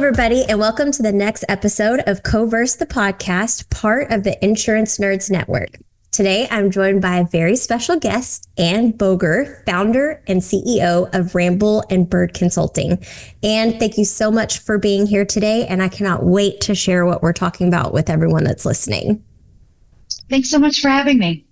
everybody, and welcome to the next episode of CoVerse, the podcast, part of the Insurance Nerds Network. Today, I'm joined by a very special guest, Anne Boger, founder and CEO of Ramble and Bird Consulting. Anne, thank you so much for being here today, and I cannot wait to share what we're talking about with everyone that's listening. Thanks so much for having me.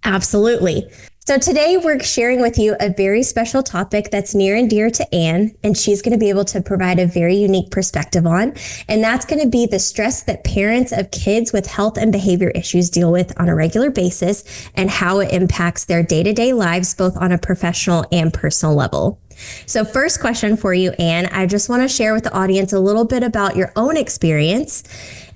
Absolutely. So today we're sharing with you a very special topic that's near and dear to Anne, and she's going to be able to provide a very unique perspective on, and that's going to be the stress that parents of kids with health and behavior issues deal with on a regular basis and how it impacts their day-to-day lives, both on a professional and personal level. So first question for you, Anne, I just want to share with the audience a little bit about your own experience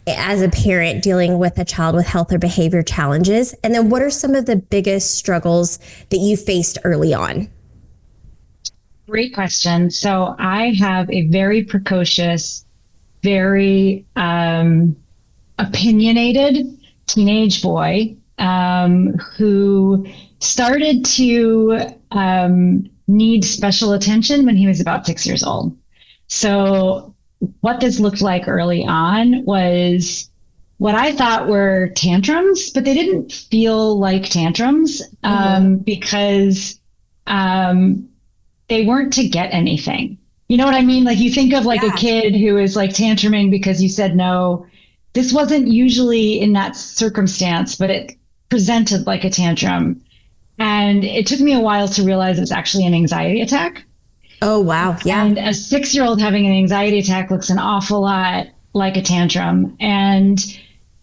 as a parent dealing with a child with health or behavior challenges? And then what are some of the biggest struggles that you faced early on? Great question. So I have a very precocious, very opinionated teenage boy who started to need special attention when he was about 6 years old. So what this looked like early on was what I thought were tantrums, but they didn't feel like tantrums because they weren't to get anything. You know what I mean? Like you think of like a kid who is like tantruming because you said no. This wasn't usually in that circumstance, but it presented like a tantrum. And it took me a while to realize it's actually an anxiety attack. Oh, wow. Yeah. And a 6-year-old having an anxiety attack looks an awful lot like a tantrum. And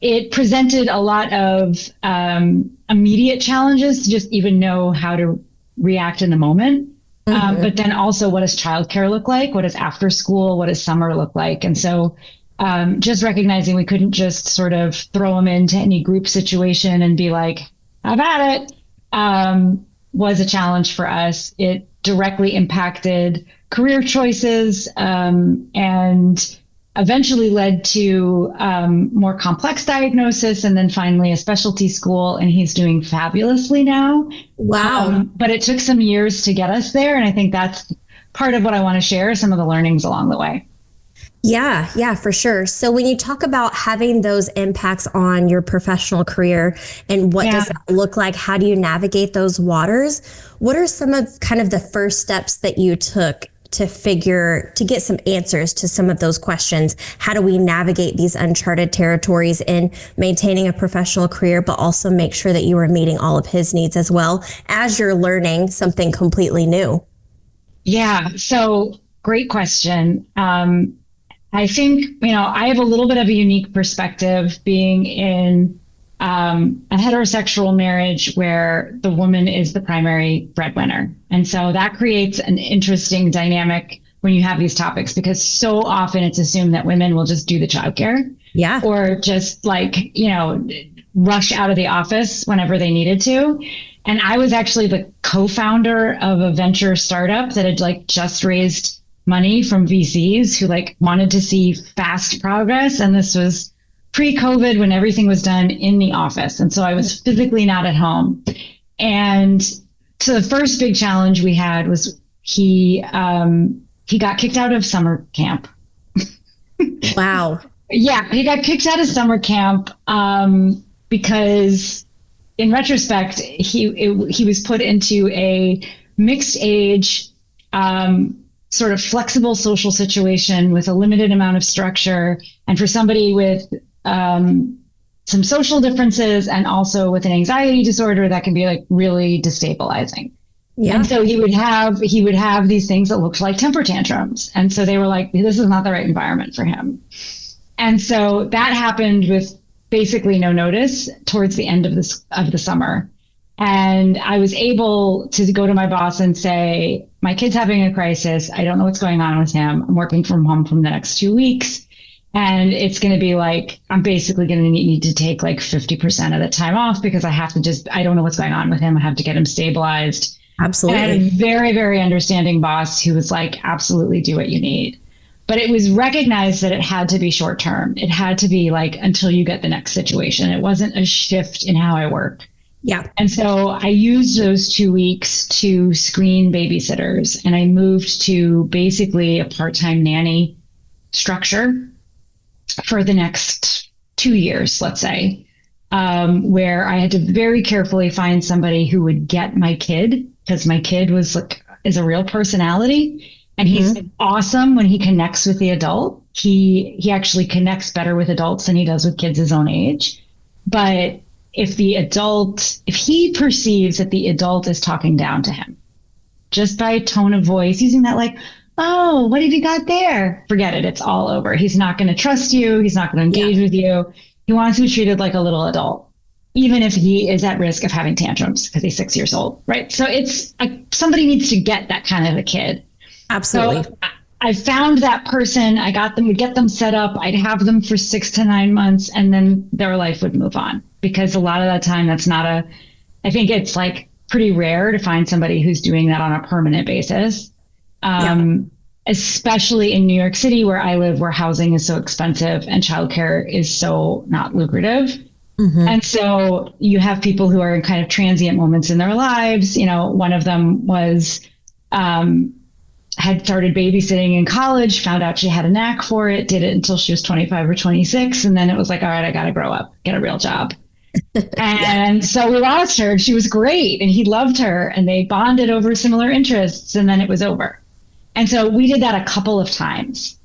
it presented a lot of immediate challenges to just even know how to react in the moment. But then also, what does childcare look like? What does after school? What does summer look like? And so just recognizing we couldn't just sort of throw them into any group situation and be like, have at it, was a challenge for us. It directly impacted career choices and eventually led to more complex diagnosis and then finally a specialty school, and he's doing fabulously now. Wow. But it took some years to get us there, and I think that's part of what I want to share, some of the learnings along the way. Yeah, for sure. So when you talk about having those impacts on your professional career and what does that look like? How do you navigate those waters? What are some of kind of the first steps that you took to get some answers to some of those questions? How do we navigate these uncharted territories in maintaining a professional career, but also make sure that you are meeting all of his needs as well as you're learning something completely new? Yeah. So great question. I think, I have a little bit of a unique perspective being in a heterosexual marriage where the woman is the primary breadwinner. And so that creates an interesting dynamic when you have these topics, because so often it's assumed that women will just do the childcare. Yeah. Or just rush out of the office whenever they needed to. And I was actually the co-founder of a venture startup that had just raised money from VCs who wanted to see fast progress. And this was pre-COVID when everything was done in the office. And so I was physically not at home. And so the first big challenge we had was he got kicked out of summer camp. Wow. Yeah, he got kicked out of summer camp because in retrospect, he was put into a mixed age, sort of flexible social situation with a limited amount of structure. And for somebody with some social differences and also with an anxiety disorder, that can be really destabilizing. Yeah. And so he would have these things that looked like temper tantrums. And so they were like, this is not the right environment for him. And so that happened with basically no notice towards the end of the summer. And I was able to go to my boss and say, my kid's having a crisis. I don't know what's going on with him. I'm working from home for the next 2 weeks. And it's going to be I'm basically going to need to take 50% of the time off because I don't know what's going on with him. I have to get him stabilized. Absolutely. And I had a very, very understanding boss who was absolutely do what you need. But it was recognized that it had to be short term. It had to be until you get the next situation. It wasn't a shift in how I work. Yeah. And so I used those 2 weeks to screen babysitters, and I moved to basically a part-time nanny structure for the next 2 years, let's say, where I had to very carefully find somebody who would get my kid, because my kid is a real personality, and he's awesome when he connects with the adult. He actually connects better with adults than he does with kids his own age. But if he perceives that the adult is talking down to him, just by tone of voice, using that like, oh, what have you got there? Forget it. It's all over. He's not going to trust you. He's not going to engage with you. He wants to be treated like a little adult, even if he is at risk of having tantrums because he's 6 years old, right? So it's somebody needs to get that kind of a kid. Absolutely. So I found that person. I would get them set up. I'd have them for 6 to 9 months, and then their life would move on, because a lot of that time, I think it's like pretty rare to find somebody who's doing that on a permanent basis. Especially in New York City, where I live, where housing is so expensive and childcare is so not lucrative. And so you have people who are in kind of transient moments in their lives. One of them had started babysitting in college, found out she had a knack for it, did it until she was 25 or 26. And then it was like, all right, I got to grow up, get a real job. And so we lost her. She was great, and he loved her, and they bonded over similar interests, and then it was over. And so we did that a couple of times.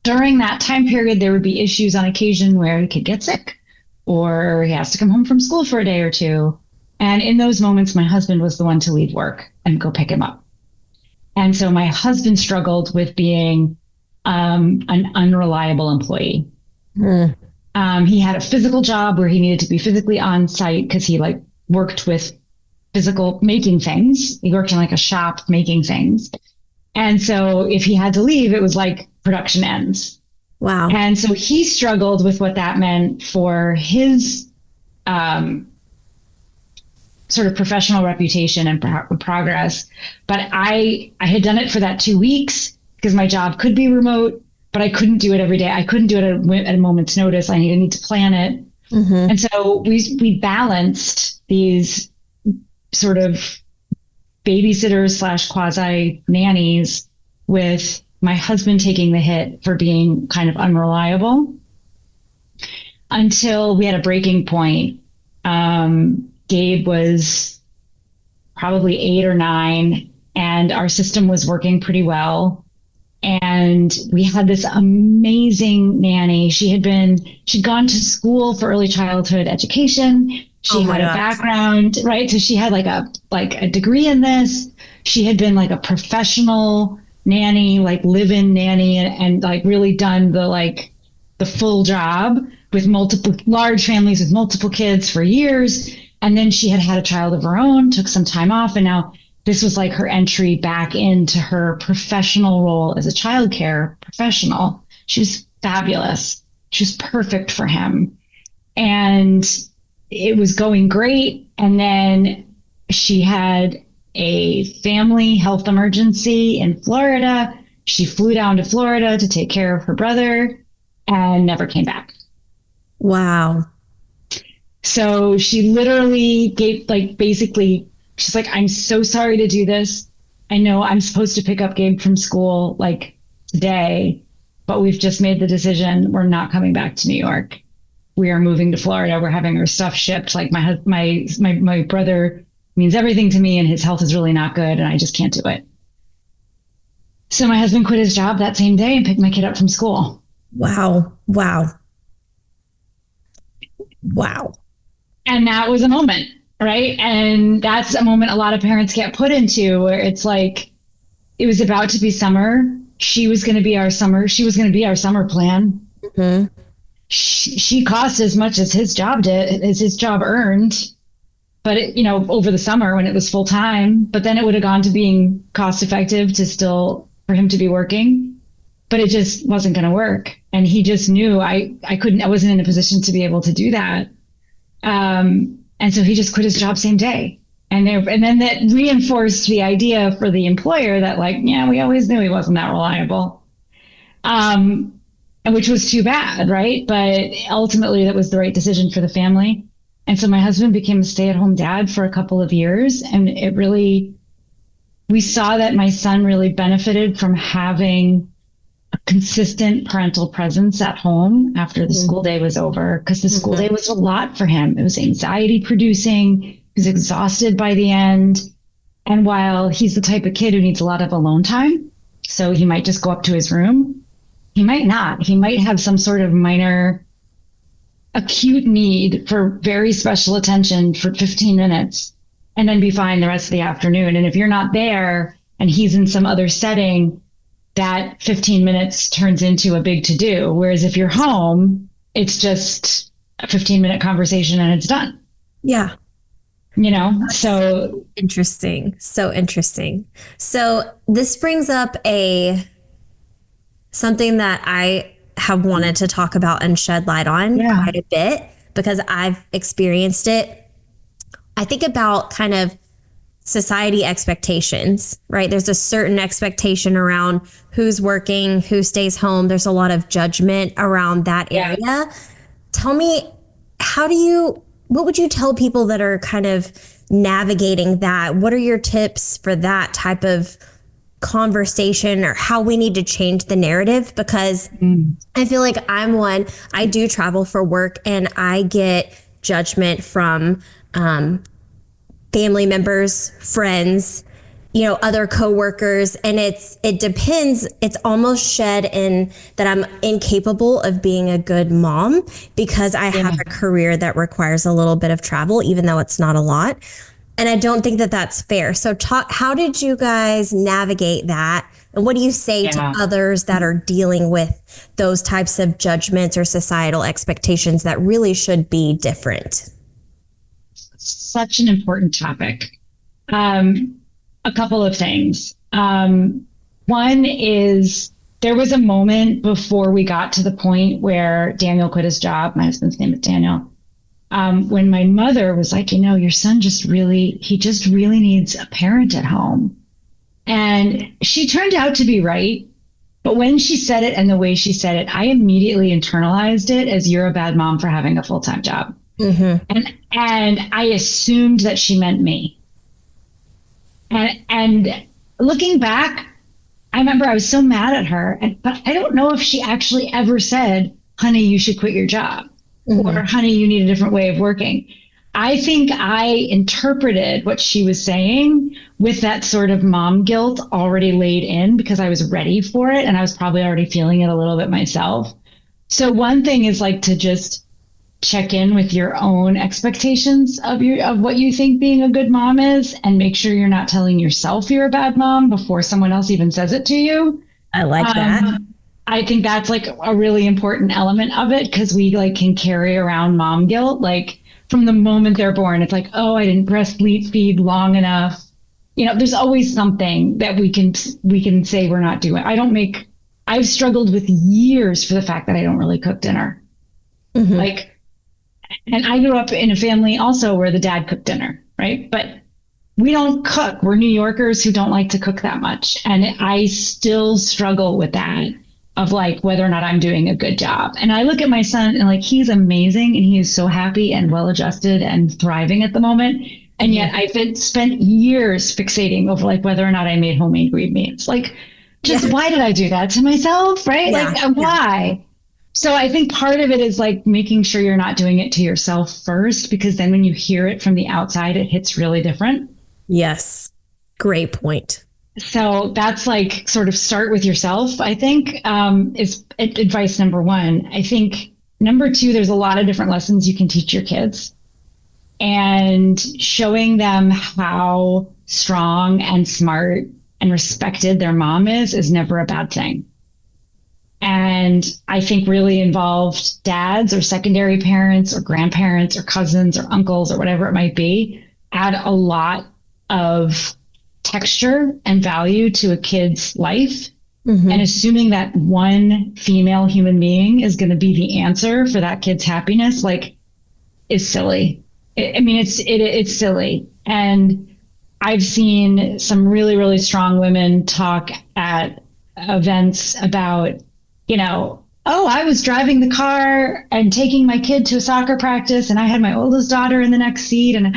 During that time period, there would be issues on occasion where the kid gets sick, or he has to come home from school for a day or two. And in those moments, my husband was the one to leave work and go pick him up. And so my husband struggled with being an unreliable employee. He had a physical job where he needed to be physically on site because he worked with making things. He worked in a shop making things. And so if he had to leave, it was like production ends. Wow. And so he struggled with what that meant for his sort of professional reputation and progress. But I had done it for that 2 weeks because my job could be remote, but I couldn't do it every day. I couldn't do it at a moment's notice. I need to plan it. And so we balanced these sort of babysitters / quasi nannies with my husband taking the hit for being kind of unreliable, until we had a breaking point. Gabe was probably 8 or 9, and our system was working pretty well. And we had this amazing nanny. She'd gone to school for early childhood education. She had a background, right? So she had a degree in this. She had been a professional nanny, live-in nanny, and really done the full job with large families with multiple kids for years. And then she had a child of her own, took some time off, and now this was her entry back into her professional role as a childcare professional. She was fabulous. She was perfect for him. And it was going great. And then she had a family health emergency in Florida. She flew down to Florida to take care of her brother and never came back. Wow. So she literally gave she's like, I'm so sorry to do this. I know I'm supposed to pick up Gabe from school today, but we've just made the decision. We're not coming back to New York. We are moving to Florida. We're having our stuff shipped. My brother means everything to me, and his health is really not good, and I just can't do it. So my husband quit his job that same day and picked my kid up from school. Wow. And that was a moment, right? And that's a moment a lot of parents get put into, where it's it was about to be summer. She was going to be our summer. She was going to be our summer plan. She cost as much as his job did, as his job earned, but over the summer when it was full time. But then it would have gone to being cost effective for him to be working, but it just wasn't going to work. And he just knew I wasn't in a position to be able to do that. And so he just quit his job same day. And then that reinforced the idea for the employer that we always knew he wasn't that reliable. Which was too bad, right? But ultimately that was the right decision for the family. And so my husband became a stay-at-home dad for a couple of years. And we saw that my son really benefited from having a consistent parental presence at home after the school day was over, because the school day was a lot for him. It was anxiety producing. He was exhausted by the end. And while he's the type of kid who needs a lot of alone time, so he might just go up to his room, he might not. He might have some sort of minor acute need for very special attention for 15 minutes and then be fine the rest of the afternoon. And if you're not there and he's in some other setting, that 15 minutes turns into a big to-do. Whereas if you're home, it's just a 15-minute conversation and it's done. Yeah. So interesting. So interesting. So this brings up something that I have wanted to talk about and shed light on quite a bit, because I've experienced it. I think about kind of society expectations, right? There's a certain expectation around who's working, who stays home. There's a lot of judgment around that area. Tell me, what would you tell people that are kind of navigating that? What are your tips for that type of conversation, or how we need to change the narrative? Because I feel like I do travel for work, and I get judgment from family members, friends, other coworkers. And it depends. It's almost shed in that I'm incapable of being a good mom because I have a career that requires a little bit of travel, even though it's not a lot. And I don't think that that's fair. So how did you guys navigate that? And what do you say to others that are dealing with those types of judgments or societal expectations that really should be different? Such an important topic. A couple of things. One is, there was a moment before we got to the point where Daniel quit his job. My husband's name is Daniel. When my mother was like, your son just really needs a parent at home. And she turned out to be right. But when she said it and the way she said it, I immediately internalized it as, you're a bad mom for having a full-time job. And I assumed that she meant me. And looking back, I remember I was so mad at her, but I don't know if she actually ever said, honey, you should quit your job, or honey, you need a different way of working. I think I interpreted what she was saying with that sort of mom guilt already laid in, because I was ready for it and I was probably already feeling it a little bit myself. So one thing is like to just check in with your own expectations of what you think being a good mom is, and make sure you're not telling yourself you're a bad mom before someone else even says it to you. I like that. I think that's like a really important element of it, because we can carry around mom guilt, from the moment they're born. It's like, oh, I didn't breastfeed long enough. There's always something that we can say we're not doing. I've struggled with years for the fact that I don't really cook dinner. And I grew up in a family also where the dad cooked dinner, right? But we don't cook. We're New Yorkers who don't like to cook that much. And I still struggle with that, of whether or not I'm doing a good job. And I look at my son and he's amazing and he is so happy and well-adjusted and thriving at the moment. And yet I've spent years fixating over whether or not I made homemade green beans. Why did I do that to myself, right? Why? So I think part of it is making sure you're not doing it to yourself first, because then when you hear it from the outside, it hits really different. Yes. Great point. So that's sort of start with yourself, I think, is advice number one. I think number two, there's a lot of different lessons you can teach your kids, and showing them how strong and smart and respected their mom is never a bad thing. And I think really involved dads or secondary parents or grandparents or cousins or uncles or whatever it might be add a lot of texture and value to a kid's life. And assuming that one female human being is going to be the answer for that kid's happiness, is silly. It's silly. And I've seen some really, really strong women talk at events about, oh, I was driving the car and taking my kid to a soccer practice, and I had my oldest daughter in the next seat, and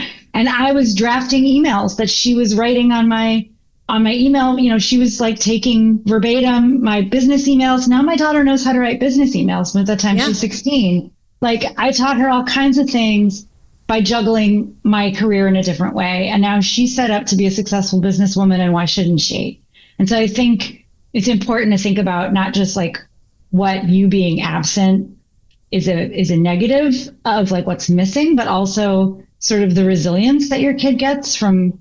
I was drafting emails that she was writing on my on my email, she was like taking verbatim my business emails. Now my daughter knows how to write business emails. By the time she's 16, like I taught her all kinds of things by juggling my career in a different way. And now she's set up to be a successful businesswoman, and why shouldn't she? And so I think it's important to think about not just like what you being absent is a negative of like what's missing, but also sort of the resilience that your kid gets from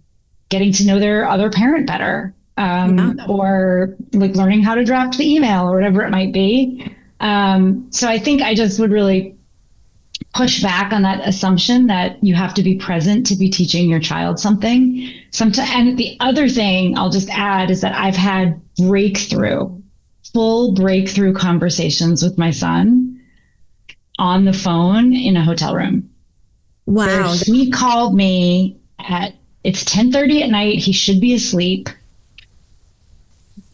getting to know their other parent better, or like learning how to draft the email or whatever it might be. So I think I just would really push back on that assumption that you have to be present to be teaching your child something. And the other thing I'll just add is that I've had full breakthrough conversations with my son on the phone in a hotel room. Wow. He called me it's 10:30 at night. He should be asleep,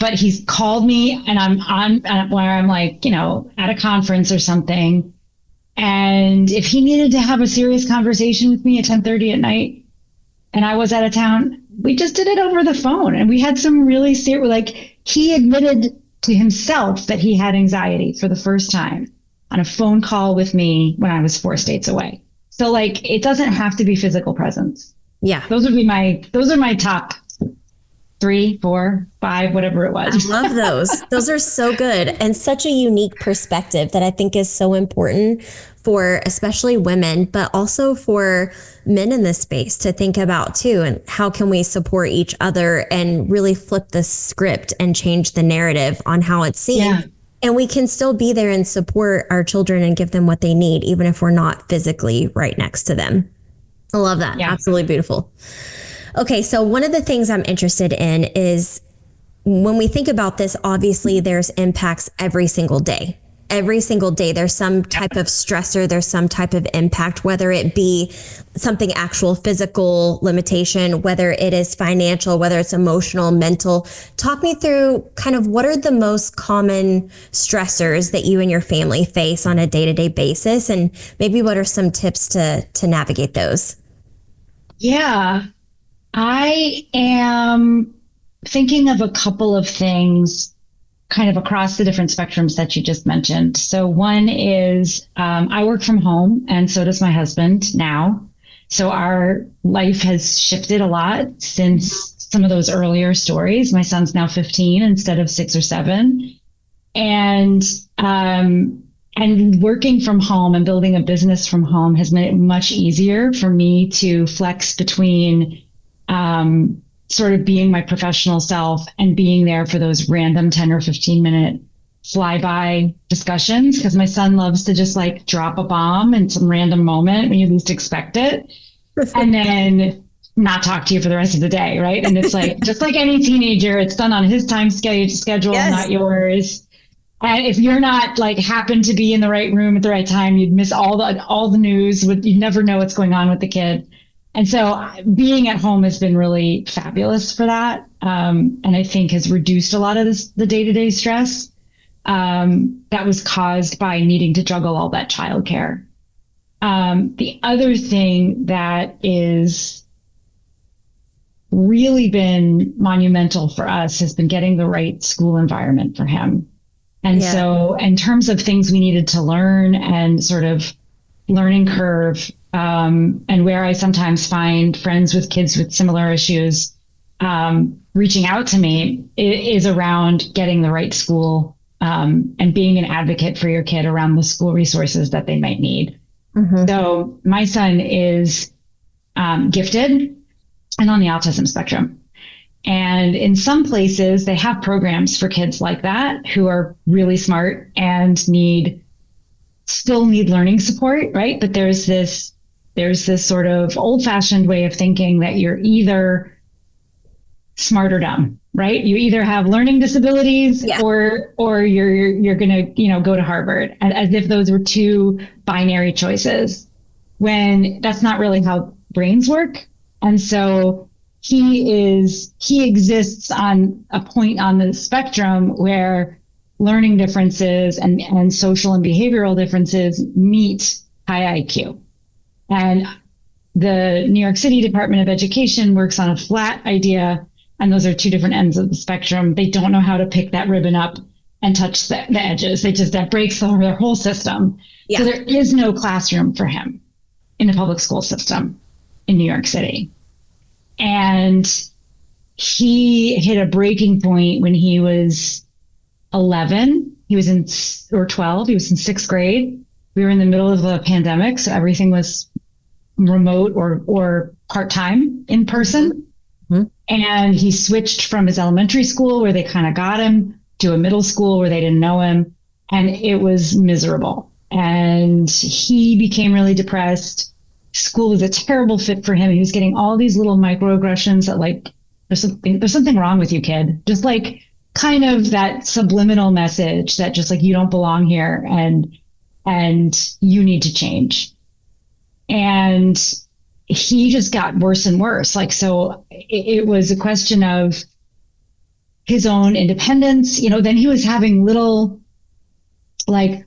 but he's called me, and I'm on where I'm like, at a conference or something. And if he needed to have a serious conversation with me at 10:30 at night and I was out of town, we just did it over the phone. And we had some really serious, like he admitted to himself that he had anxiety for the first time on a phone call with me when I was 4 states away. So like, it doesn't have to be physical presence. Yeah. Those are my top 3, 4, 5, whatever it was. I love those. Those are so good, and such a unique perspective that I think is so important for especially women, but also for men in this space to think about too. And how can we support each other and really flip the script and change the narrative on how it's seen? Yeah. And we can still be there and support our children and give them what they need, even if we're not physically right next to them. I love that. Yeah. Absolutely beautiful. Okay, so one of the things I'm interested in is when we think about this, obviously there's impacts every single day. Every single day, there's some type of stressor, there's some type of impact, whether it be something actual physical limitation, whether it is financial, whether it's emotional, mental. Talk me through kind of what are the most common stressors that you and your family face on a day-to-day basis, and maybe what are some tips to navigate those? Yeah. I am thinking of a couple of things kind of across the different spectrums that you just mentioned. So one is I work from home, and so does my husband now. So our life has shifted a lot since some of those earlier stories. My son's now 15 instead of 6 or 7. And working from home and building a business from home has made it much easier for me to flex between sort of being my professional self and being there for those random 10 or 15 minute flyby discussions. Because my son loves to just like drop a bomb in some random moment when you least expect it, and then not talk to you for the rest of the day. Right. And it's like, just like any teenager, it's done on his time schedule, yes, not yours. And if you're not like happen to be in the right room at the right time, you'd miss all the news. You never know what's going on with the kid. And so being at home has been really fabulous for that. And I think has reduced a lot of the day-to-day stress that was caused by needing to juggle all that childcare. The other thing that is really been monumental for us has been getting the right school environment for him. And so in terms of things we needed to learn and sort of learning curve, and where I sometimes find friends with kids with similar issues reaching out to me is around getting the right school and being an advocate for your kid around the school resources that they might need. Mm-hmm. So my son is gifted and on the autism spectrum. And in some places, they have programs for kids like that who are really smart and still need learning support, right? But there's this sort of old-fashioned way of thinking that you're either smart or dumb, right? You either have learning disabilities or you're gonna go to Harvard, as if those were two binary choices, when that's not really how brains work. And so he exists on a point on the spectrum where learning differences and social and behavioral differences meet high IQ. And the New York City Department of Education works on a flat idea And those are two different ends of the spectrum. They don't know how to pick that ribbon up and touch the edges. That breaks their whole system. Yeah. So there is no classroom for him in the public school system in New York City. And he hit a breaking point when he was 11. He was or 12. He was in 6th grade. We were in the middle of a pandemic, so everything was remote or part-time in person. Mm-hmm. And he switched from his elementary school, where they kind of got him, to a middle school where they didn't know him. And it was miserable. And he became really depressed. School was a terrible fit for him. He was getting all these little microaggressions that, like, there's something wrong with you, kid. Just like kind of that subliminal message that just like, you don't belong here and you need to change. And he just got worse and worse. Like, so it was a question of his own independence. Then he was having little, like,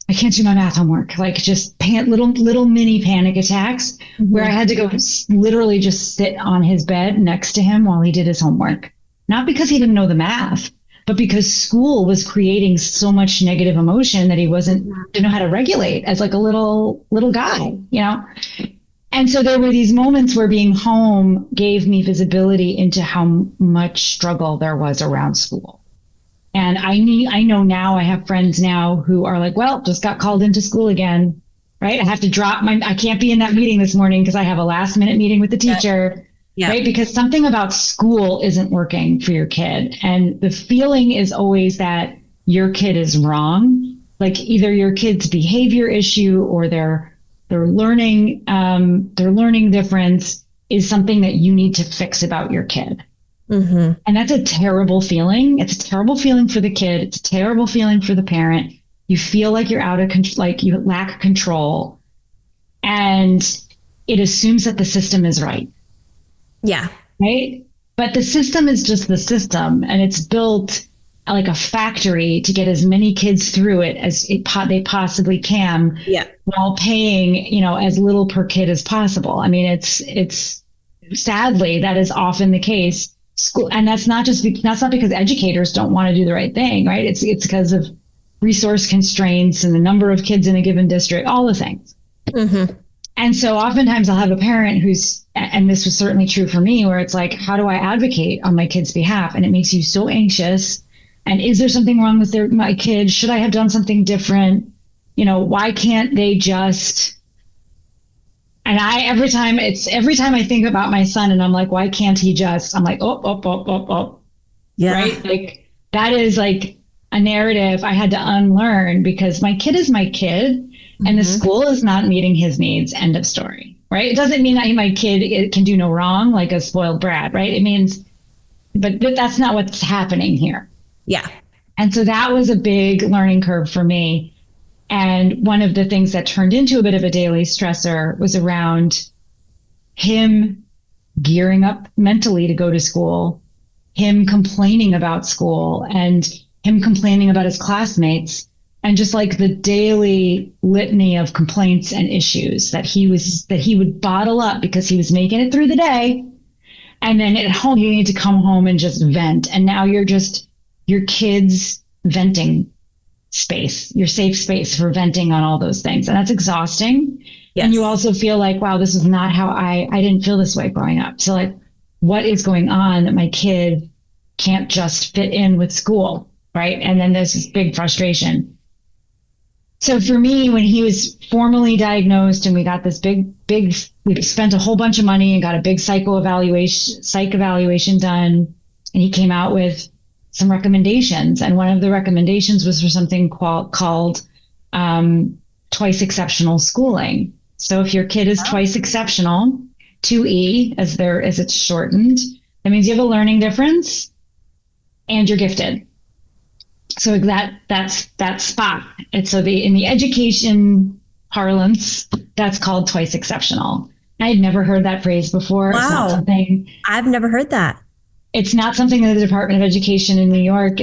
I can't do my math homework, like just little mini panic attacks, mm-hmm. where I had to go literally just sit on his bed next to him while he did his homework. Not because he didn't know the math, but because school was creating so much negative emotion that he didn't know how to regulate as like a little guy, And so there were these moments where being home gave me visibility into how much struggle there was around school. And I know now, I have friends now who are like, well, just got called into school again, right? I have to I can't be in that meeting this morning because I have a last minute meeting with the teacher, right? Because something about school isn't working for your kid. And the feeling is always that your kid is wrong. Like either your kid's behavior issue or their learning difference is something that you need to fix about your kid. Mm-hmm. And that's a terrible feeling. It's a terrible feeling for the kid. It's a terrible feeling for the parent. You feel like you're out of control, like you lack control. And it assumes that the system is right. Yeah. Right? But the system is just the system, and it's built like a factory to get as many kids through it as they possibly can, while paying, as little per kid as possible. I mean, it's sadly, that is often the case. School, and that's not because educators don't want to do the right thing, right? It's because of resource constraints and the number of kids in a given district, all the things. Mm-hmm. And so oftentimes I'll have a parent and this was certainly true for me, where it's like, how do I advocate on my kid's behalf? And it makes you so anxious. And is there something wrong with my kid? Should I have done something different? Why can't they just? And every time I think about my son and I'm like, why can't he just? I'm like, oh. Yeah. Right? Like that is like a narrative I had to unlearn, because my kid is my kid, mm-hmm. and the school is not meeting his needs. End of story. Right? It doesn't mean that my kid can do no wrong, like a spoiled brat, right? It means, but that's not what's happening here. Yeah. And so that was a big learning curve for me. And one of the things that turned into a bit of a daily stressor was around him gearing up mentally to go to school, him complaining about school, and him complaining about his classmates, and just like the daily litany of complaints and issues that he would bottle up because he was making it through the day. And then at home, you need to come home and just vent. And now you're just your kid's venting space, your safe space for venting on all those things. And that's exhausting. Yes. And you also feel like, wow, this is not how I didn't feel this way growing up. So like, what is going on that my kid can't just fit in with school, right? And then there's this big frustration. So for me, when he was formally diagnosed and we got this big, we spent a whole bunch of money and got a big psych evaluation done. And he came out with some recommendations. And one of the recommendations was for something called twice exceptional schooling. So if your kid is twice exceptional, 2E as it's shortened, that means you have a learning difference and you're gifted. So that's that spot. And so in the education parlance, that's called twice exceptional. I had never heard that phrase before. Wow. It's not something I've never heard that. It's not something that the Department of Education in New York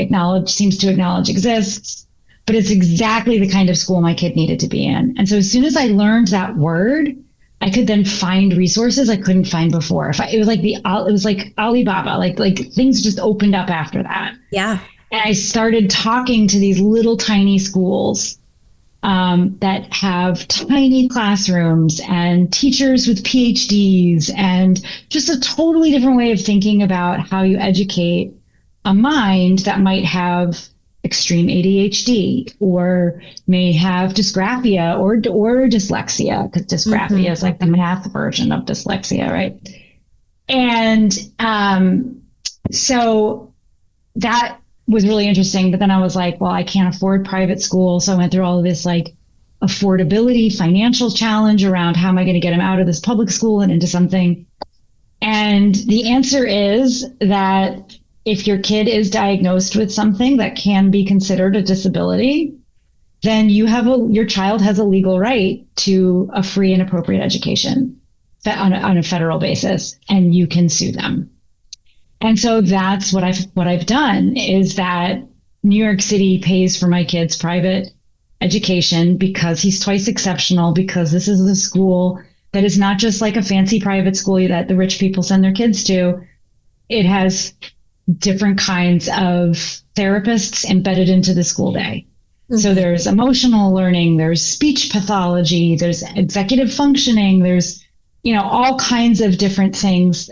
seems to acknowledge exists, but it's exactly the kind of school my kid needed to be in. And so as soon as I learned that word, I could then find resources I couldn't find before. It was like Alibaba, like things just opened up after that. Yeah. And I started talking to these little tiny schools that have tiny classrooms and teachers with PhDs and just a totally different way of thinking about how you educate a mind that might have extreme ADHD or may have dysgraphia or dyslexia, because dysgraphia is like the math version of dyslexia, right? And so that was really interesting. But then I was like, well, I can't afford private school. So I went through all of this like affordability, financial challenge around how am I going to get them out of this public school and into something. And the answer is that if your kid is diagnosed with something that can be considered a disability, then your child has a legal right to a free and appropriate education on a federal basis, and you can sue them. And so that's what I've done, is that New York City pays for my kid's private education because he's twice exceptional, because this is the school that is not just like a fancy private school that the rich people send their kids to. It has different kinds of therapists embedded into the school day. Mm-hmm. So there's emotional learning, there's speech pathology, there's executive functioning, there's all kinds of different things,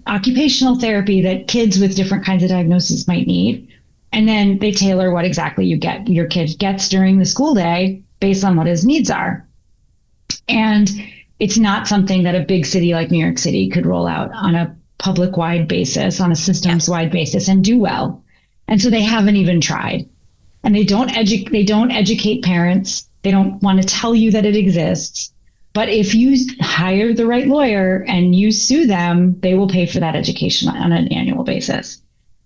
occupational therapy that kids with different kinds of diagnoses might need. And then they tailor what exactly your kid gets during the school day based on what his needs are. And it's not something that a big city like New York City could roll out on a public-wide basis, on a systems-wide basis, and do well. And so they haven't even tried. And they don't educate parents. They don't want to tell you that it exists. But if you hire the right lawyer and you sue them, they will pay for that education on an annual basis.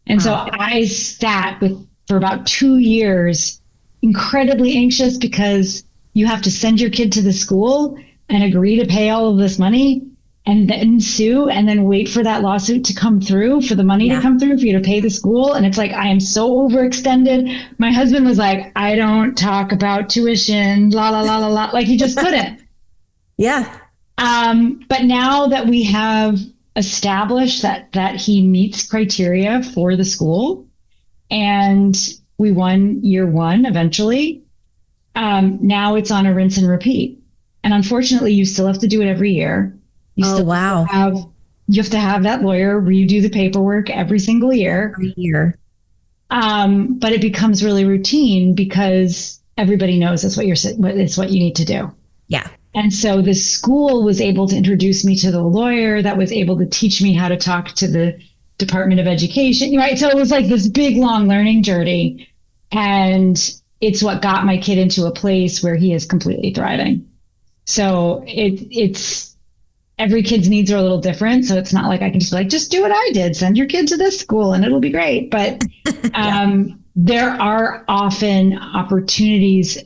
And so I sat for about 2 years, incredibly anxious, because you have to send your kid to the school and agree to pay all of this money and then sue and then wait for that lawsuit to come through, for the money to come through, for you to pay the school. And it's like, I am so overextended. My husband was like, I don't talk about tuition, la, la, la, la, la. Like, he just couldn't. Yeah. But now that we have established that he meets criteria for the school, and we won year one eventually, now it's on a rinse and repeat. And unfortunately, you still have to do it every year. You have to have that lawyer redo the paperwork every single year. Every year. But it becomes really routine because everybody knows it's what you need to do. Yeah. And so the school was able to introduce me to the lawyer that was able to teach me how to talk to the Department of Education, right? So it was like this big, long learning journey. And it's what got my kid into a place where he is completely thriving. So it's every kid's needs are a little different. So it's not like I can just do what I did, send your kid to this school and it'll be great. But there are often opportunities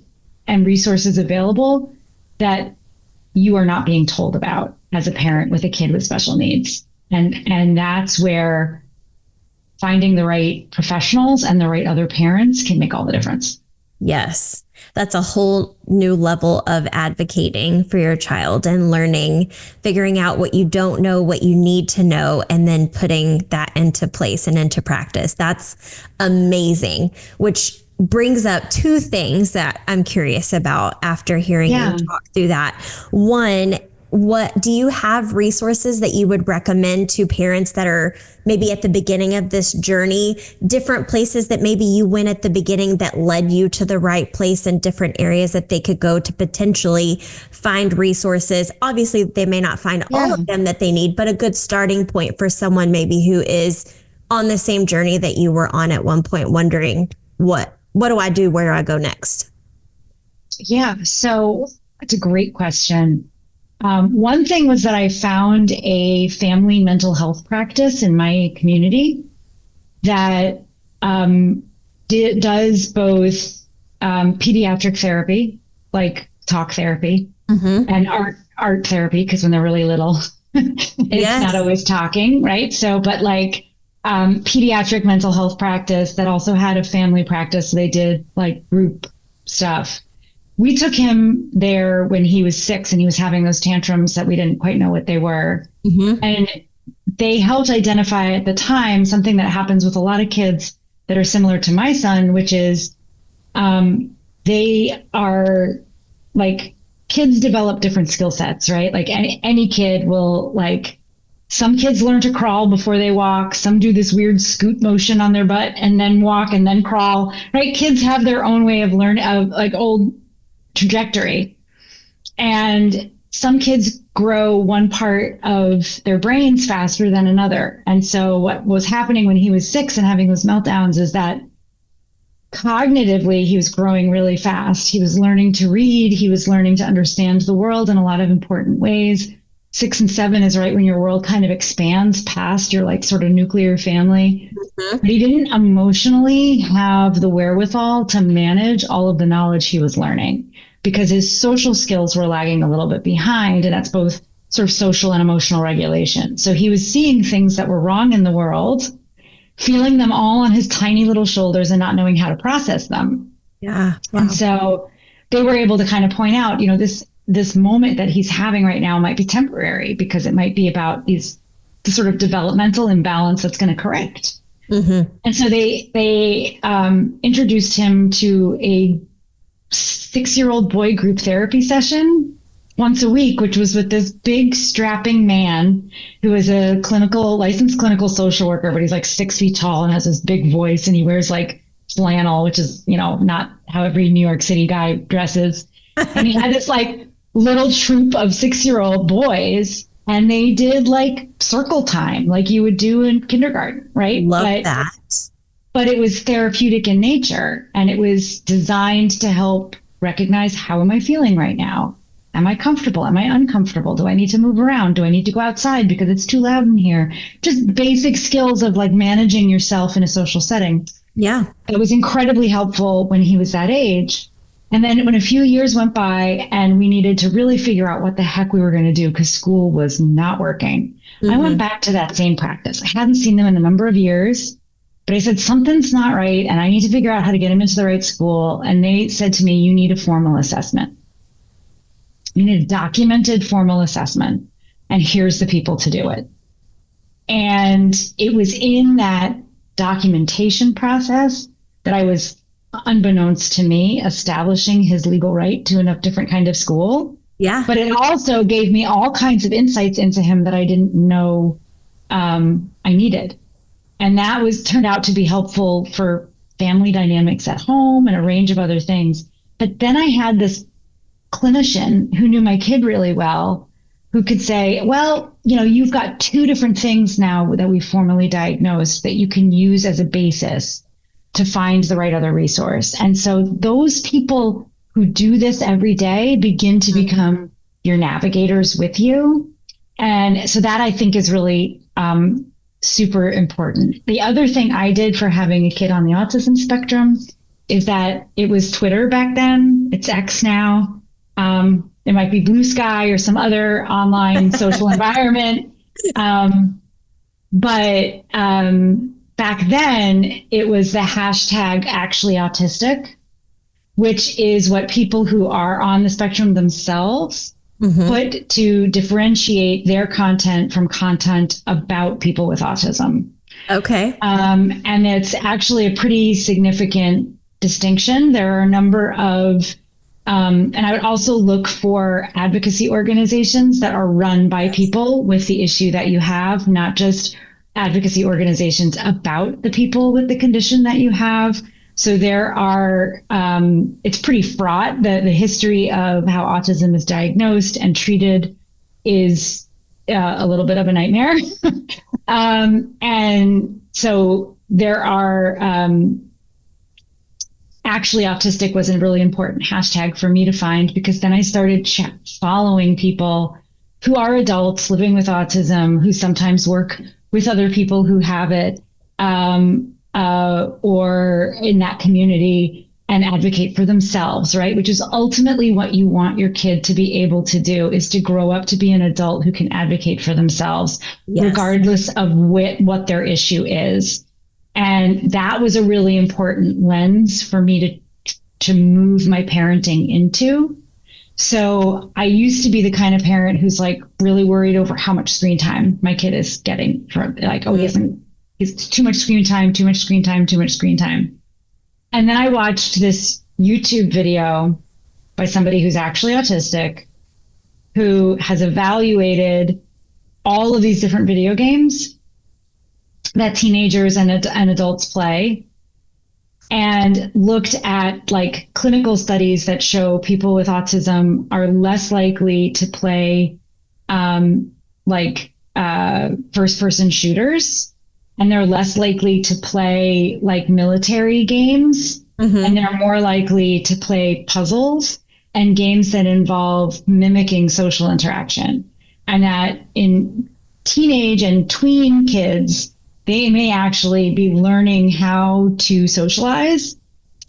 and resources available that you are not being told about as a parent with a kid with special needs. And that's where finding the right professionals and the right other parents can make all the difference. Yes. That's a whole new level of advocating for your child and learning, figuring out what you don't know, what you need to know, and then putting that into place and into practice. That's amazing, which brings up two things that I'm curious about after hearing you talk through that. One, what do you have resources that you would recommend to parents that are maybe at the beginning of this journey, different places that maybe you went at the beginning that led you to the right place, and different areas that they could go to potentially find resources? Obviously, they may not find all of them that they need, but a good starting point for someone maybe who is on the same journey that you were on at one point, wondering what do I do? Where do I go next? Yeah, so that's a great question. One thing was that I found a family mental health practice in my community that does both pediatric therapy, like talk therapy, and art therapy, because when they're really little, it's not always talking, right? So, but like pediatric mental health practice that also had a family practice. So they did like group stuff. we took him there when he was 6 and he was having those tantrums that we didn't quite know what they were. Mm-hmm. And they helped identify at the time something that happens with a lot of kids that are similar to my son, which is they are like, kids develop different skill sets, right? Like any kid will, like, some kids learn to crawl before they walk. Some do this weird scoot motion on their butt and then walk and then crawl, right? Kids have their own way of learning, of like old trajectory. And some kids grow one part of their brains faster than another. And so what was happening when he was 6 and having those meltdowns is that cognitively, he was growing really fast. He was learning to read. He was learning to understand the world in a lot of important ways. 6 and 7 is right when your world kind of expands past your like sort of nuclear family. Mm-hmm. But he didn't emotionally have the wherewithal to manage all of the knowledge he was learning because his social skills were lagging a little bit behind. And that's both sort of social and emotional regulation. So he was seeing things that were wrong in the world, feeling them all on his tiny little shoulders and not knowing how to process them. Yeah. Wow. And so they were able to kind of point out, you know, this moment that he's having right now might be temporary because it might be about the sort of developmental imbalance that's going to correct. Mm-hmm. And so they introduced him to a 6-year-old boy group therapy session once a week, which was with this big strapping man who is a licensed clinical social worker, but he's like 6 feet tall and has this big voice and he wears like flannel, which is, you know, not how every New York City guy dresses. And he had this like little troop of 6-year-old boys and they did like circle time, like you would do in kindergarten, right? Love that. But it was therapeutic in nature and it was designed to help recognize, how am I feeling right now? Am I comfortable? Am I uncomfortable? Do I need to move around? Do I need to go outside because it's too loud in here? Just basic skills of like managing yourself in a social setting. Yeah. It was incredibly helpful when he was that age. And then when a few years went by and we needed to really figure out what the heck we were going to do because school was not working, mm-hmm. I went back to that same practice. I hadn't seen them in a number of years, but I said, something's not right and I need to figure out how to get him into the right school. And they said to me, you need a formal assessment. You need a documented formal assessment, and here's the people to do it. And it was in that documentation process that I was, unbeknownst to me, establishing his legal right to a different kind of school. Yeah. But it also gave me all kinds of insights into him that I didn't know I needed. And that turned out to be helpful for family dynamics at home and a range of other things. But then I had this clinician who knew my kid really well, who could say, well, you know, you've got 2 different things now that we formally diagnosed that you can use as a basis to find the right other resource. And so those people who do this every day begin to become your navigators with you. And so that I think is really super important. The other thing I did for having a kid on the autism spectrum is that it was Twitter back then. It's X now. It might be Blue Sky or some other online social environment. But back then it was the hashtag actually autistic, which is what people who are on the spectrum themselves mm-hmm. put to differentiate their content from content about people with autism. Okay. And it's actually a pretty significant distinction. There are a number of and I would also look for advocacy organizations that are run by people with the issue that you have, not just advocacy organizations about the people with the condition that you have. So there are, it's pretty fraught. The history of how autism is diagnosed and treated is a little bit of a nightmare. And so there are, actually autistic was a really important hashtag for me to find, because then I started following people who are adults living with autism, who sometimes work with other people who have it, or in that community, and advocate for themselves, right? Which is ultimately what you want your kid to be able to do, is to grow up to be an adult who can advocate for themselves, yes, regardless of what their issue is. And that was a really important lens for me to to move my parenting into. So I used to be the kind of parent who's like really worried over how much screen time my kid is getting from, like, oh, he's too much screen time, too much screen time, too much screen time. And then I watched this YouTube video by somebody who's actually autistic, who has evaluated all of these different video games that teenagers and adults play, and looked at like clinical studies that show people with autism are less likely to play first person shooters, and they're less likely to play like military games, and they're more likely to play puzzles and games that involve mimicking social interaction. And that in teenage and tween kids, they may actually be learning how to socialize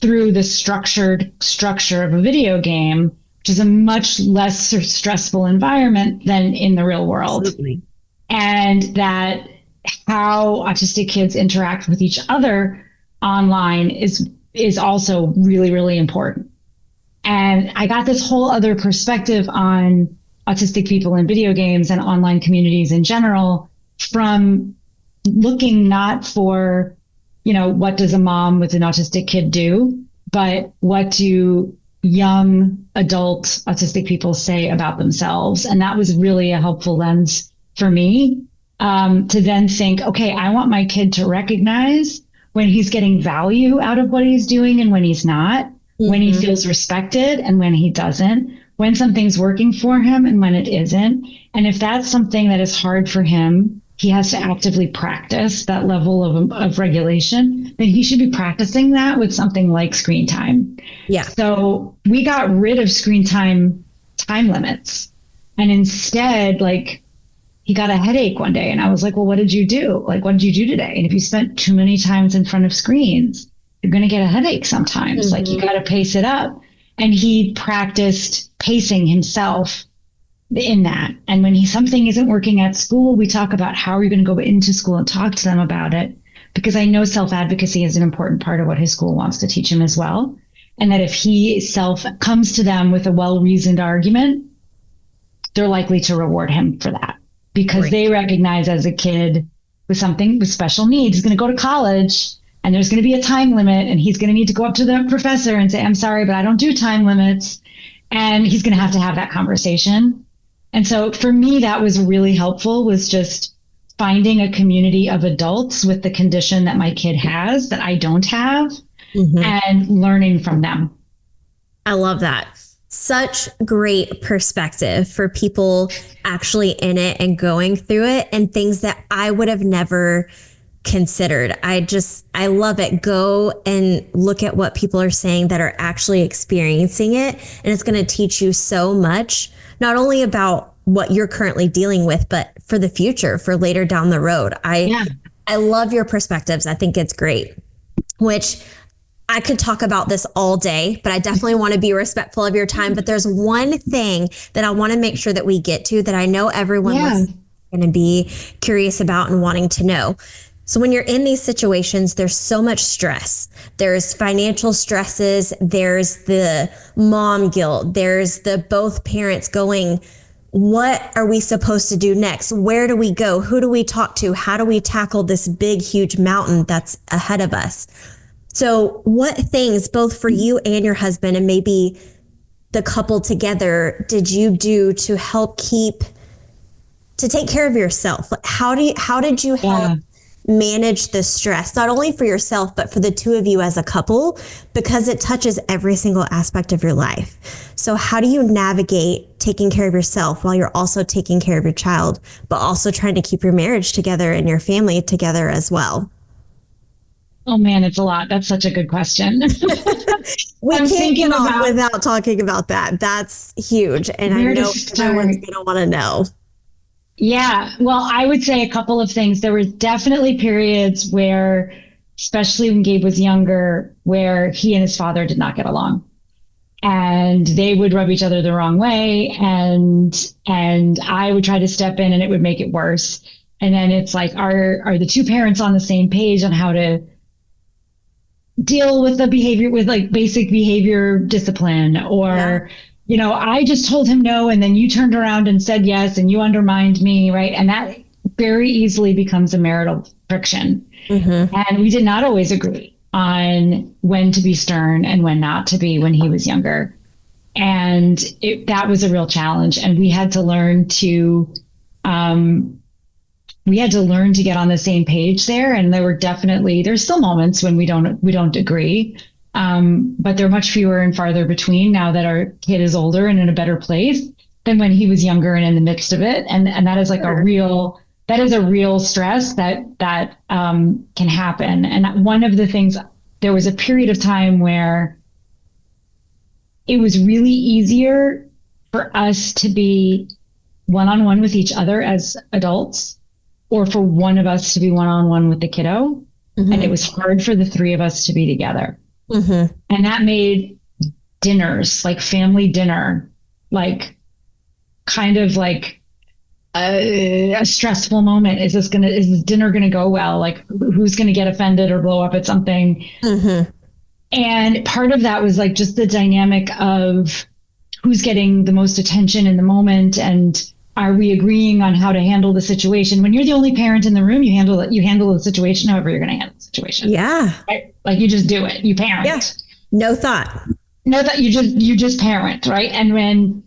through the structured structure of a video game, which is a much less stressful environment than in the real world. Absolutely. And that how autistic kids interact with each other online is also really, really important. And I got this whole other perspective on autistic people in video games and online communities in general from looking not for, what does a mom with an autistic kid do, but what do young adult autistic people say about themselves. And that was really a helpful lens for me, to then think, okay, I want my kid to recognize when he's getting value out of what he's doing and when he's not, when he feels respected and when he doesn't, when something's working for him and when it isn't. And if that's something that is hard for him, he has to actively practice that level of regulation, then he should be practicing that with something like screen time. Yeah. So we got rid of screen time limits. And instead, like, he got a headache one day. And I was like, well, what did you do? Like, what did you do today? And if you spent too many times in front of screens, you're going to get a headache sometimes. Like, you got to pace it up. And he practiced pacing himself in that. And when something isn't working at school, we talk about how are you going to go into school and talk to them about it? Because I know self-advocacy is an important part of what his school wants to teach him as well. And that if he comes to them with a well-reasoned argument, they're likely to reward him for that, because they recognize as a kid with something with special needs, he's going to go to college and there's going to be a time limit, and he's going to need to go up to the professor and say, I'm sorry, but I don't do time limits. And he's going to have that conversation. And so for me, that was really helpful, was just finding a community of adults with the condition that my kid has that I don't have, and learning from them. I love that. Such great perspective for people actually in it and going through it, and things that I would have never considered. I love it. Go and look at what people are saying that are actually experiencing it. And it's going to teach you so much, not only about what you're currently dealing with, but for the future, for later down the road. I love your perspectives. I think it's great, which I could talk about this all day, but I definitely want to be respectful of your time. But there's one thing that I want to make sure that we get to that I know everyone is going to be curious about and wanting to know. So when you're in these situations, there's so much stress. There's financial stresses. There's the mom guilt. There's the both parents going, what are we supposed to do next? Where do we go? Who do we talk to? How do we tackle this big, huge mountain that's ahead of us? So what things, both for you and your husband and maybe the couple together, did you do to help to take care of yourself? How did you help manage the stress, not only for yourself, but for the two of you as a couple, because it touches every single aspect of your life? So how do you navigate taking care of yourself while you're also taking care of your child, but also trying to keep your marriage together and your family together as well? Oh man, it's a lot. That's such a good question. We can't get off without talking about that. That's huge. And I know everyone's going to want to know. Yeah, well, I would say a couple of things. There were definitely periods where, especially when Gabe was younger, where he and his father did not get along, and they would rub each other the wrong way. And I would try to step in and it would make it worse. And then it's like, are the two parents on the same page on how to deal with the behavior with like basic behavior discipline, or I just told him no and then you turned around and said yes and you undermined me, right? And that very easily becomes a marital friction. And we did not always agree on when to be stern and when not to be when he was younger. And that was a real challenge. And we had to learn to get on the same page there. And there's still moments when we don't agree. But they're much fewer and farther between now that our kid is older and in a better place than when he was younger and in the midst of it. And that is like a real stress that can happen. And one of the things, there was a period of time where it was really easier for us to be one-on-one with each other as adults, or for one of us to be one-on-one with the kiddo. And it was hard for the three of us to be together. And that made dinners, like family dinner, like kind of like a stressful moment. Is this dinner gonna go well? Like, who's gonna get offended or blow up at something? And part of that was like just the dynamic of who's getting the most attention in the moment, and are we agreeing on how to handle the situation? When you're the only parent in the room, you handle the situation however you're going to handle the situation. Yeah. Right? Like, you just do it. You parent. Yeah. No thought. You just parent, right? And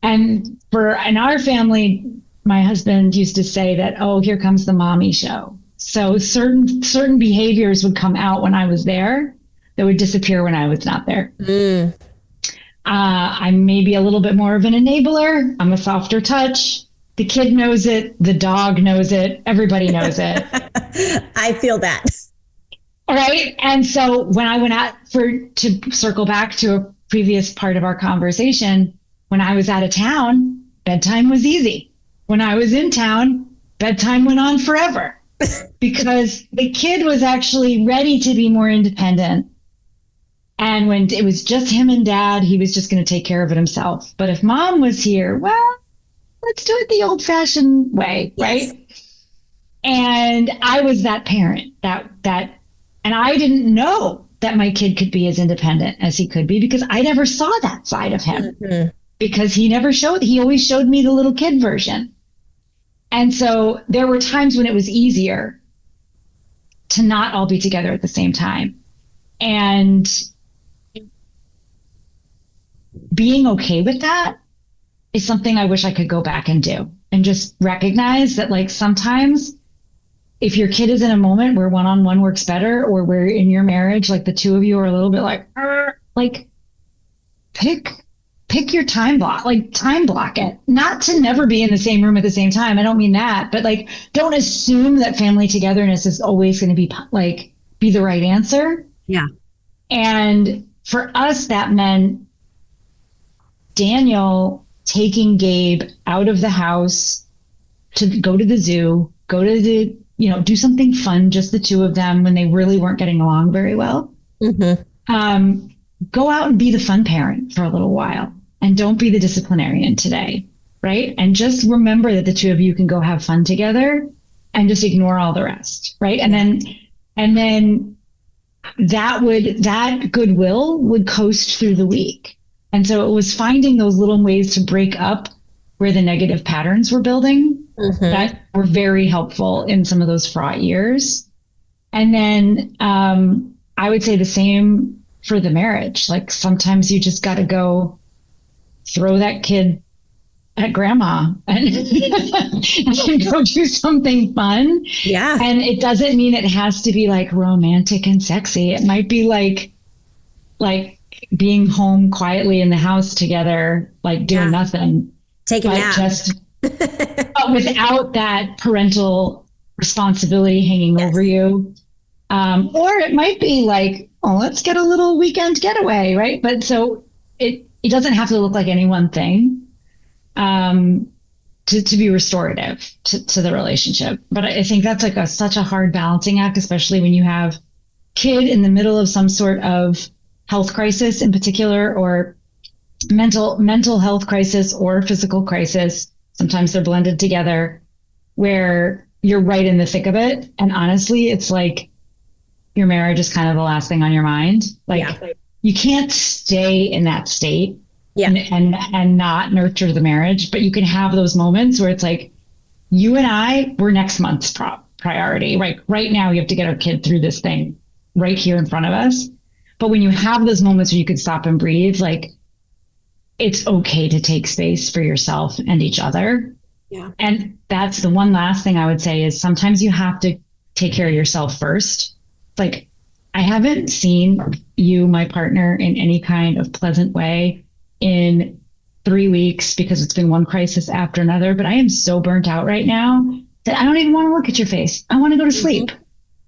in our family, my husband used to say that, oh, here comes the mommy show. So certain behaviors would come out when I was there that would disappear when I was not there. I'm maybe a little bit more of an enabler. I'm a softer touch. The kid knows it. The dog knows it. Everybody knows it. I feel that. All right. And so when I went out to circle back to a previous part of our conversation, when I was out of town, bedtime was easy. When I was in town, bedtime went on forever because the kid was actually ready to be more independent. And when it was just him and dad, he was just going to take care of it himself. But if mom was here, well, let's do it the old fashioned way. Yes. Right. And I was that parent that, and I didn't know that my kid could be as independent as he could be because I never saw that side of him because he always showed me the little kid version. And so there were times when it was easier to not all be together at the same time. And being okay with that is something I wish I could go back and do, and just recognize that, like, sometimes if your kid is in a moment where one-on-one works better, or where in your marriage, like, the two of you are a little bit like pick your time block, like time block it, not to never be in the same room at the same time. I don't mean that, but like, don't assume that family togetherness is always going to be the right answer. Yeah. And for us, that meant Daniel taking Gabe out of the house to go to the zoo, do something fun, just the two of them when they really weren't getting along very well. Go out and be the fun parent for a little while, and don't be the disciplinarian today, right? And just remember that the two of you can go have fun together, and just ignore all the rest, right? And then that goodwill would coast through the week. And so it was finding those little ways to break up where the negative patterns were building that were very helpful in some of those fraught years. And then I would say the same for the marriage. Like, sometimes you just got to go throw that kid at grandma and go do something fun. Yeah. And it doesn't mean it has to be like romantic and sexy. It might be like being home quietly in the house together, like doing nothing. Take a nap. But without that parental responsibility hanging over you. Or it might be like, oh, let's get a little weekend getaway, right? But so it doesn't have to look like any one thing to be restorative to the relationship. But I think that's like such a hard balancing act, especially when you have kid in the middle of some sort of health crisis in particular, or mental health crisis or physical crisis. Sometimes they're blended together, where you're right in the thick of it. And honestly, it's like your marriage is kind of the last thing on your mind. Like you can't stay in that state and not nurture the marriage, but you can have those moments where it's like, you and I, we're next month's priority. Like right now, you have to get our kid through this thing right here in front of us. But when you have those moments where you can stop and breathe, like it's okay to take space for yourself and each other. Yeah. And that's the one last thing I would say is sometimes you have to take care of yourself first. Like I haven't seen you, my partner, in any kind of pleasant way in 3 weeks because it's been one crisis after another, but I am so burnt out right now that I don't even want to look at your face. I want to go to sleep.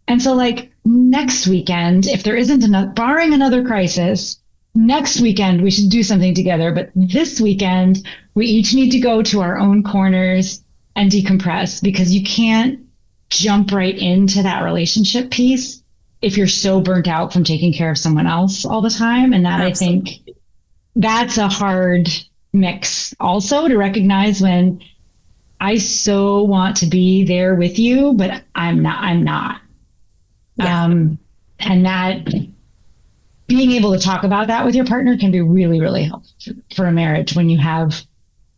And so like next weekend, if there isn't enough, barring another crisis, next weekend we should do something together. But this weekend, we each need to go to our own corners and decompress, because you can't jump right into that relationship piece if you're so burnt out from taking care of someone else all the time. And that Absolutely. I think that's a hard mix also to recognize, when I so want to be there with you, but I'm not. Yeah. And that being able to talk about that with your partner can be really, really helpful for a marriage when you have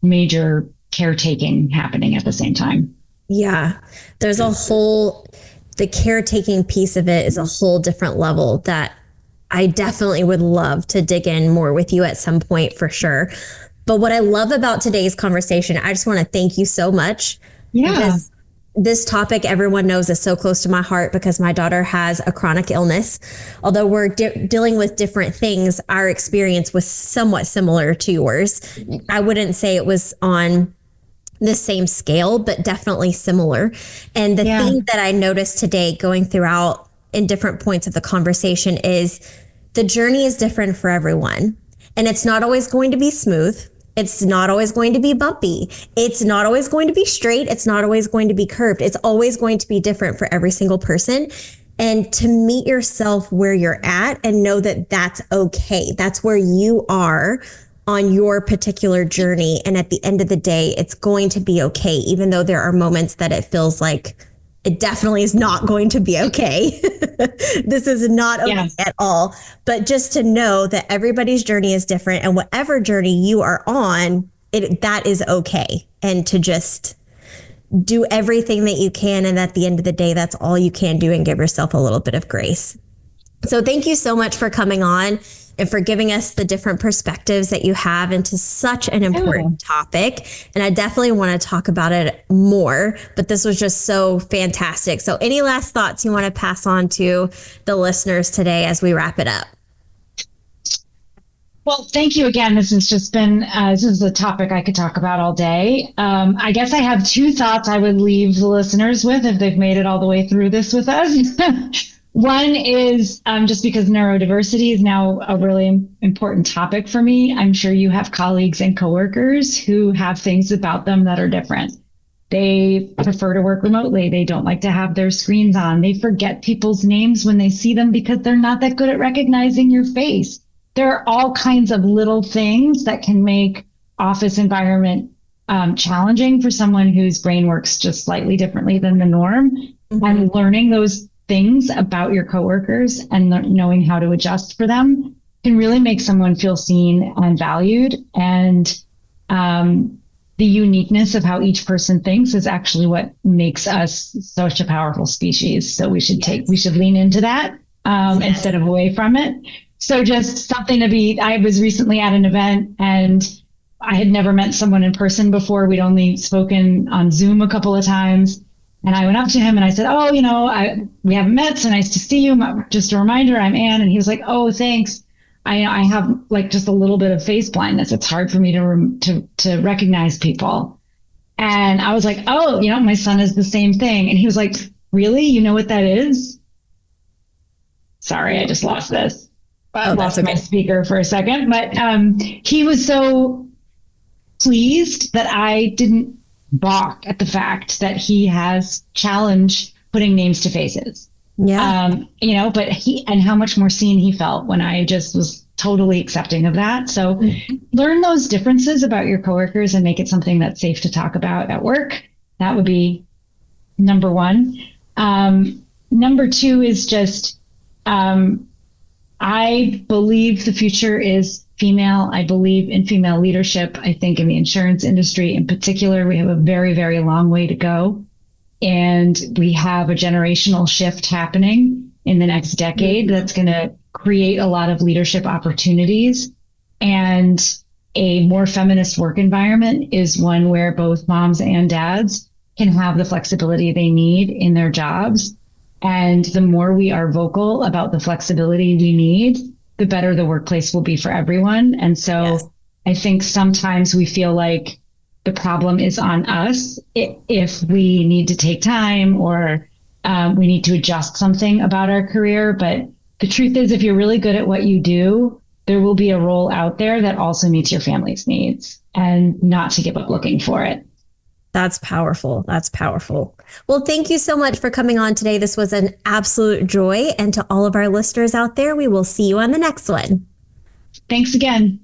major caretaking happening at the same time. Yeah. There's the caretaking piece of it is a whole different level that I definitely would love to dig in more with you at some point for sure. But what I love about today's conversation, I just want to thank you so much. Yeah. This topic, everyone knows, is so close to my heart because my daughter has a chronic illness. Although we're dealing with different things, our experience was somewhat similar to yours. I wouldn't say it was on the same scale, but definitely similar. And the thing that I noticed today going throughout in different points of the conversation is the journey is different for everyone. And it's not always going to be smooth. It's not always going to be bumpy. It's not always going to be straight. It's not always going to be curved. It's always going to be different for every single person. And to meet yourself where you're at and know that that's okay. That's where you are on your particular journey. And at the end of the day, it's going to be okay, even though there are moments that it feels like it definitely is not going to be okay. This is not okay at all. But just to know that everybody's journey is different, and whatever journey you are on, that is okay. And to just do everything that you can. And at the end of the day, that's all you can do, and give yourself a little bit of grace. So thank you so much for coming on and for giving us the different perspectives that you have into such an important topic. And I definitely want to talk about it more, but this was just so fantastic. So any last thoughts you want to pass on to the listeners today as we wrap it up? Well, thank you again. This has just been, this is a topic I could talk about all day. I guess I have 2 thoughts I would leave the listeners with if they've made it all the way through this with us. One is just because neurodiversity is now a really important topic for me. I'm sure you have colleagues and coworkers who have things about them that are different. They prefer to work remotely. They don't like to have their screens on. They forget people's names when they see them because they're not that good at recognizing your face. There are all kinds of little things that can make office environment challenging for someone whose brain works just slightly differently than the norm. Mm-hmm. And learning those things about your coworkers and knowing how to adjust for them can really make someone feel seen and valued. And the uniqueness of how each person thinks is actually what makes us such a powerful species. So we should lean into that instead of away from it. So just something I was recently at an event and I had never met someone in person before. We'd only spoken on Zoom a couple of times. And I went up to him and I said, we haven't met, so nice to see you. Just a reminder, I'm Anne. And he was like, oh, thanks. I have like just a little bit of face blindness. It's hard for me to recognize people. And I was like, oh, my son is the same thing. And he was like, really? You know what that is? Sorry, I just lost this. I lost my speaker for a second. But he was so pleased that I didn't balk at the fact that he has challenged putting names to faces. Yeah. But and how much more seen he felt when I just was totally accepting of that. So learn those differences about your coworkers and make it something that's safe to talk about at work. That would be number one. Number 2 is just I believe the future is female. I believe in female leadership. I think in the insurance industry in particular, we have a very, very long way to go. And we have a generational shift happening in the next decade that's going to create a lot of leadership opportunities. And a more feminist work environment is one where both moms and dads can have the flexibility they need in their jobs. And the more we are vocal about the flexibility we need, the better the workplace will be for everyone. And so yes. I think sometimes we feel like the problem is on us if we need to take time or we need to adjust something about our career. But the truth is, if you're really good at what you do, there will be a role out there that also meets your family's needs, and not to give up looking for it. That's powerful. That's powerful. Well, thank you so much for coming on today. This was an absolute joy. And to all of our listeners out there, we will see you on the next one. Thanks again.